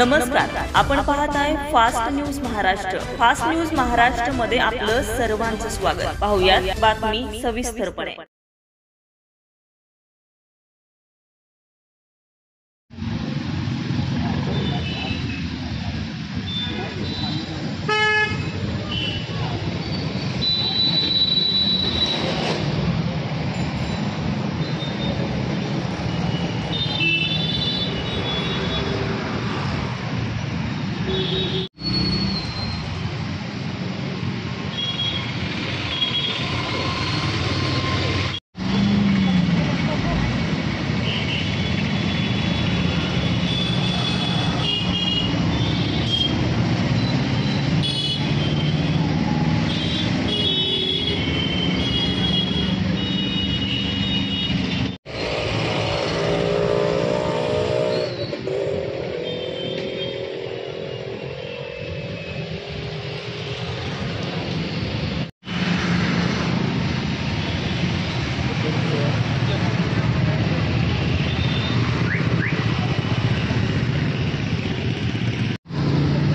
नमस्कार, आपण पाहत आहे fast news Maharashtra. Fast news Maharashtra मध्ये आपलं सर्वांचं स्वागत। पाहूयात बातमी सविस्तरपणे।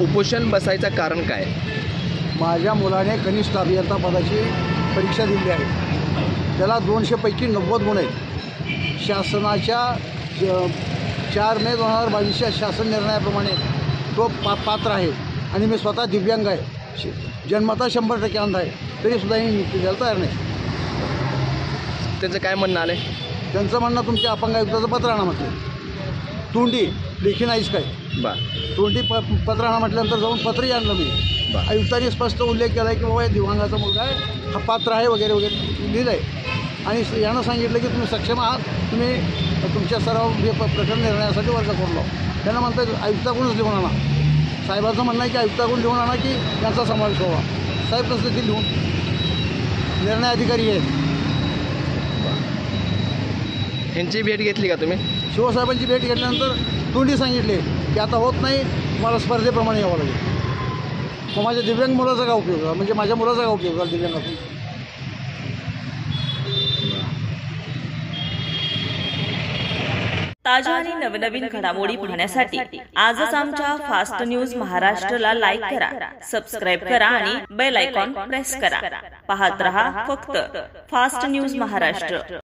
उपोषण बसायचं कारण काय? माझ्या मुलाने कनिष्ठ अभियंता पदाची परीक्षा दिली आहे। त्याला 200 पैकी 90 गुण आहेत। शासनाच्या 4 मे 2022च्या शासन निर्णयाप्रमाणे तो पात्र आहे आणि मी स्वतः दिव्यांग आहे, जन्मतः 100% अंध आहे, तरीसुद्धा ही नियुक्ती द्यायला तयार नाही। त्यांचं काय म्हणणं आलं? त्यांचं म्हणणं तुमच्या अपंग आयुक्ताचं पत्र आणा म्हटलं। तोंडी लेखी नाहीच काय तोंडी पत्र आणा म्हटल्यानंतर जाऊन पत्रही आणलं मी। आयुक्तांनी स्पष्ट उल्लेख केला आहे की बाबा या दिव्यांगाचा मुलगा आहे, हा पात्र आहे वगैरे वगैरे लिहिलं आहे आणि यानं सांगितलं की तुम्ही सक्षम आहात, तुम्ही तुमच्या सराव हे प्रकरण निर्णयासाठी वर्ग करून लावा। त्यांना म्हणतात आयुक्ताकडूनच लिहून आणा। साहेबांचं म्हणणं आहे की आयुक्ताकडून लिहून आणा की यांचा समावेश व्हावा। साहेब कसं ते लिहून निर्णय अधिकारी आहेत। ह्यांची भेट घेतली का तुम्ही? शिवसाहेबांची भेट घेतल्यानंतर तोंडी सांगितले की आता होत नाही, मला स्पर्धेप्रमाणे यावं लागेल। मग माझ्या दिव्यांग मुलाचा काय उपयोग आहे? म्हणजे माझ्या मुलाचा काय उपयोग आहे दिव्यांगातून? ताज्या आणि नवनवीन घडामोडी पाहण्यासाठी आजच आमच्या फास्ट न्यूज महाराष्ट्रला लाईक करा, सबस्क्राइब करा आणि बेल आयकॉन प्रेस करा। पाहत रहा फक्त फास्ट न्यूज महाराष्ट्र।